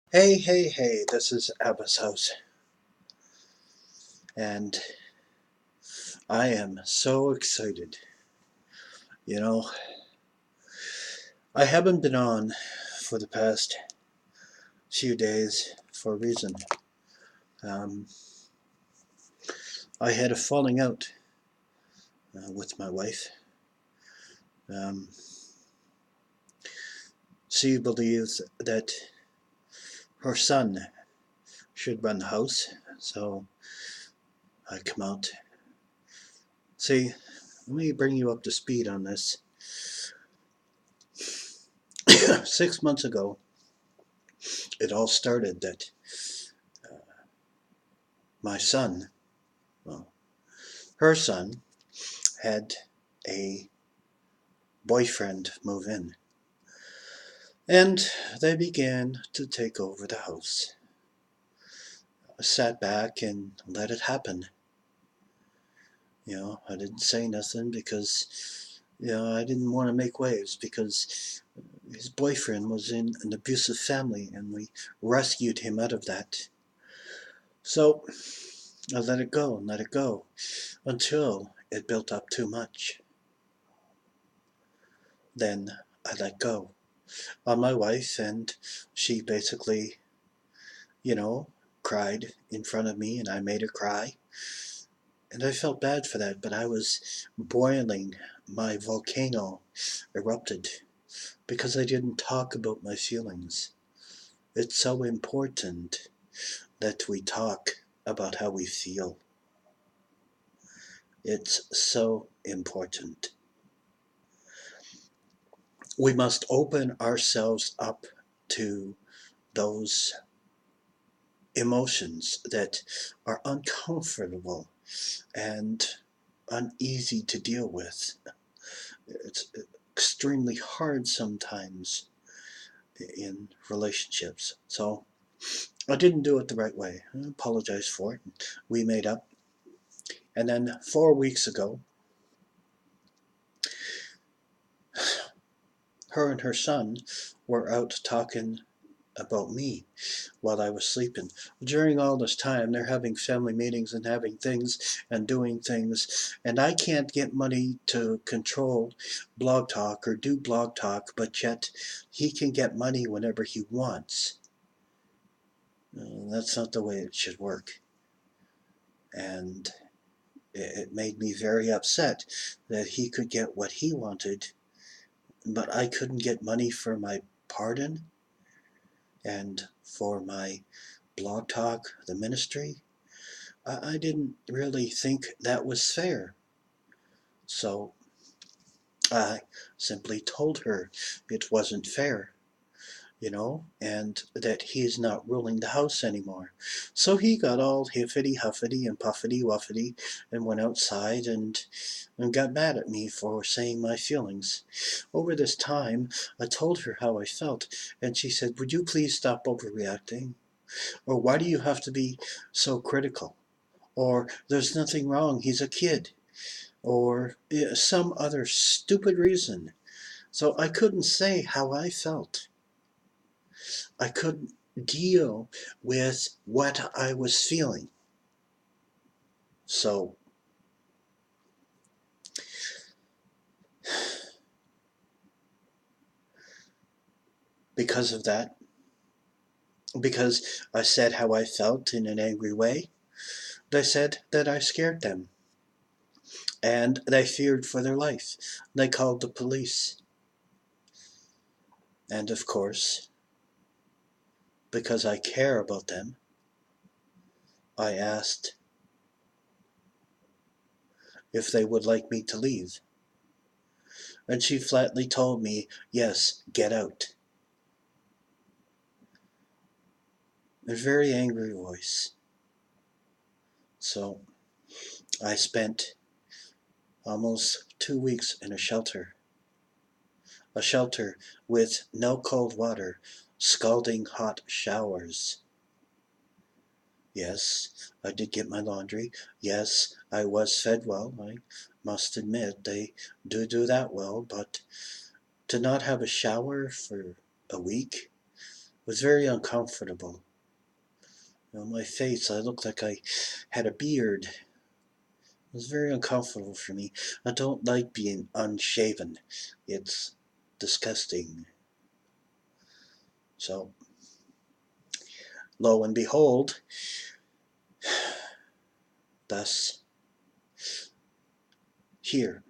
Hey, this is Abbas house, and I am so excited. You know, I haven't been on for the past few days for a reason. Um, I had a falling out with my wife. Um, she believes that her son should run the house, so I come out. See, let me bring you up to speed on this. 6 months ago, it all started that my son, well, her son, had a boyfriend move in, and they began to take over the house. I sat back and let it happen. I didn't say nothing because, I didn't want to make waves because his boyfriend was in an abusive family and we rescued him out of that. So I let it go and let it go until it built up too much. Then I let go on my wife, and she basically, you know, cried in front of me and I made her cry. And I felt bad for that, but I was boiling. My volcano erupted because I didn't talk about my feelings. It's so important that we talk about how we feel. It's so important. We must open ourselves up to those emotions that are uncomfortable and uneasy to deal with. It's extremely hard sometimes in relationships. So I didn't do it the right way. I apologize for it. We made up. And then 4 weeks ago, her and her son were out talking about me while I was sleeping. During all this time, they're having family meetings and having things and doing things, and I can't get money to control Blog Talk or do Blog Talk, but yet he can get money whenever he wants. That's not the way it should work. And it made me very upset that he could get what he wanted, but I couldn't get money for my pardon and for my Blog Talk, the ministry. I didn't really think that was fair. So I simply told her it wasn't fair, and that he's not ruling the house anymore. So he got all hiffity huffity and puffity wuffity and went outside and got mad at me for saying my feelings. Over this time, I told her how I felt, and she said, "Would you please stop overreacting? Or why do you have to be so critical? Or there's nothing wrong, he's a kid." Or some other stupid reason. So I couldn't say how I felt. I couldn't deal with what I was feeling. So because of that, because I said how I felt in an angry way, they said that I scared them. And they feared for their life. They called the police. And of course, because I care about them, I asked if they would like me to leave. And she flatly told me, "Yes, get out." In a very angry voice. So I spent almost 2 weeks in a shelter with no cold water, scalding hot showers. Yes, I did get my laundry. Yes, I was fed well. I must admit they do that well, but to not have a shower for a week was very uncomfortable. My face, I looked like I had a beard. It was very uncomfortable for me. I don't like being unshaven. It's disgusting. So, lo and behold, thus, here,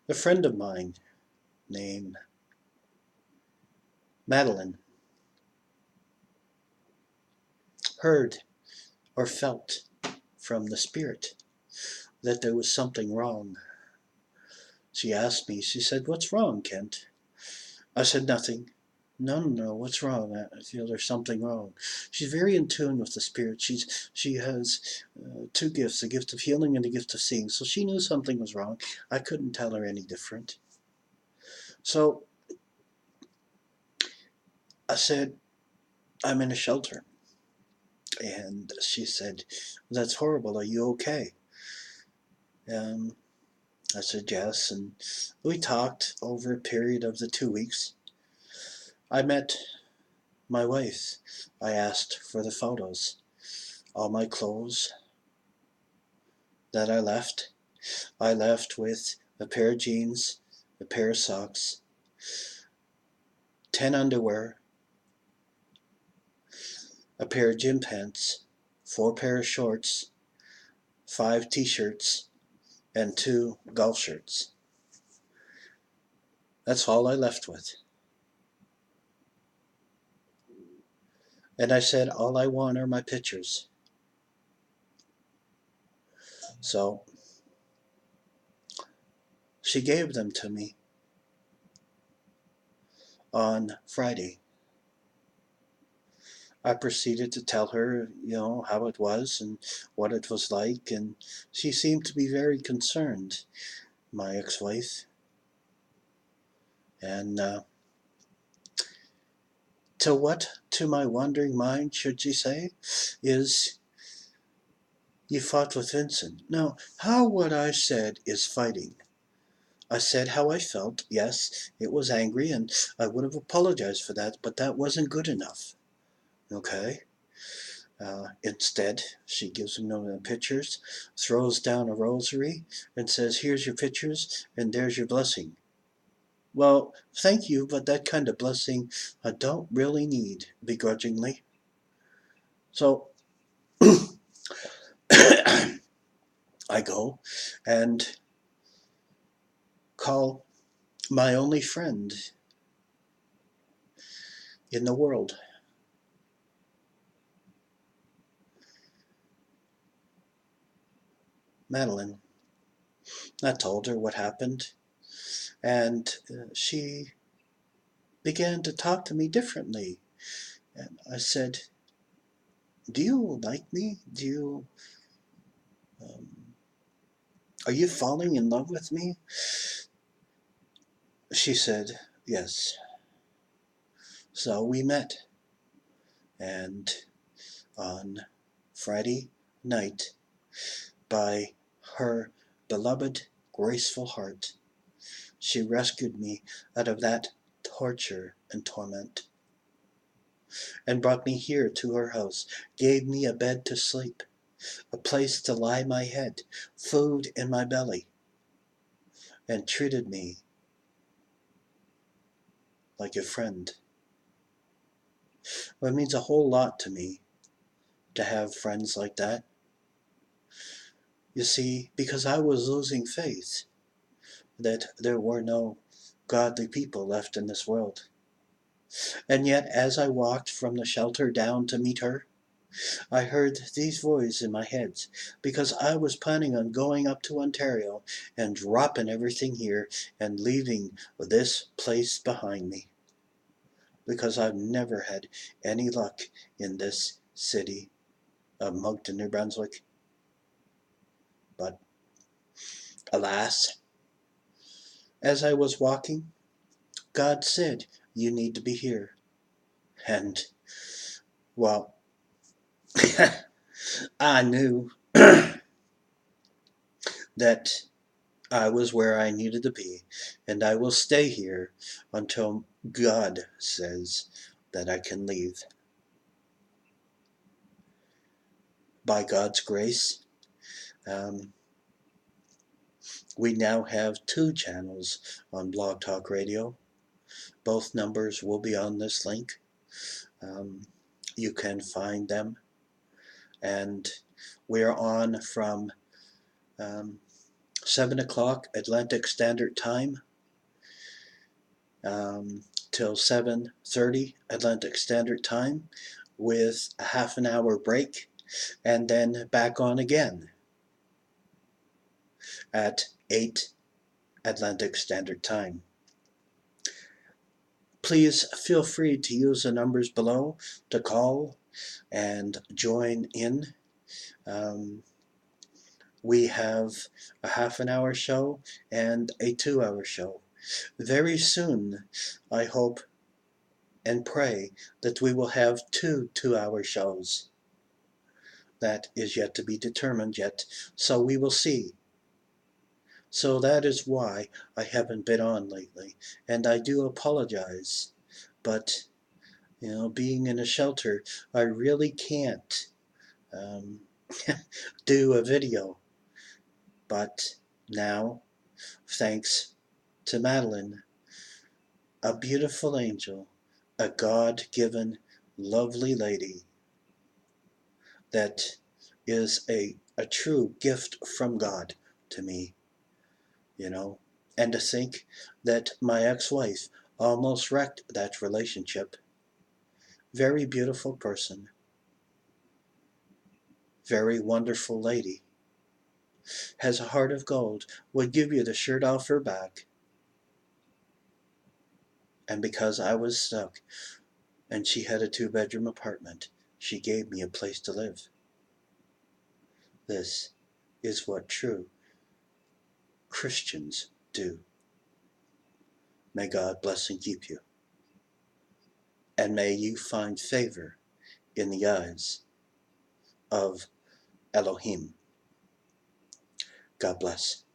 a friend of mine named Madeline heard or felt from the Spirit that there was something wrong. She asked me, she said, "What's wrong, Kent?" I said, "Nothing." No, what's wrong? I feel there's something wrong. She's very in tune with the Spirit. She has two gifts, the gift of healing and the gift of seeing. So she knew something was wrong. I couldn't tell her any different. So I said, "I'm in a shelter." And she said, "That's horrible. Are you okay?" I said, "Yes." And we talked over a period of the 2 weeks. I met my wife. I asked for the photos. All my clothes that I left with a pair of jeans, a pair of socks, 10 underwear, a pair of gym pants, 4 pair of shorts, 5 t-shirts, and 2 golf shirts. That's all I left with. And I said, all I want are my pictures. So she gave them to me on Friday. I proceeded to tell her, how it was and what it was like, and she seemed to be very concerned, my ex-wife. And to my wandering mind, should she say, is, "You fought with Vincent." No, how what I said is fighting. I said how I felt. Yes, it was angry, and I would have apologized for that, but that wasn't good enough. Okay? Instead, she gives him the pictures, throws down a rosary, and says, "Here's your pictures, and there's your blessing." Well, thank you, but that kind of blessing I don't really need, begrudgingly. So I go and call my only friend in the world. Madeline. I told her what happened, and she began to talk to me differently. And I said, "Do you like me? Are you falling in love with me?" She said, "Yes." So we met, and on Friday night, by her beloved, graceful heart, she rescued me out of that torture and torment, and brought me here to her house, gave me a bed to sleep, a place to lie my head, food in my belly, and treated me like a friend. Well, it means a whole lot to me to have friends like that. You see, because I was losing faith that there were no godly people left in this world. And yet, as I walked from the shelter down to meet her, I heard these voices in my head, because I was planning on going up to Ontario and dropping everything here and leaving this place behind me, because I've never had any luck in this city of Moncton, New Brunswick. But alas, as I was walking, God said, "You need to be here." And, well, I knew that I was where I needed to be, and I will stay here until God says that I can leave. By God's grace, we now have 2 channels on Blog Talk Radio. Both numbers will be on this link. You can find them. And we're on from 7 o'clock Atlantic Standard Time till 7:30 Atlantic Standard Time, with a half an hour break, and then back on again at 8 Atlantic Standard Time. Please feel free to use the numbers below to call and join in. We have a half an hour show and a 2-hour show. Very soon, I hope and pray that we will have 2 2-hour shows. That is yet to be determined yet, so we will see. So that is why I haven't been on lately, and I do apologize. But, being in a shelter, I really can't do a video. But now, thanks to Madeline, a beautiful angel, a God-given, lovely lady that is a true gift from God to me, And to think that my ex-wife almost wrecked that relationship. Very beautiful person. Very wonderful lady. Has a heart of gold, would give you the shirt off her back. And because I was stuck and she had a 2-bedroom apartment, she gave me a place to live. This is what true Christians do. May God bless and keep you. And may you find favor in the eyes of Elohim. God bless.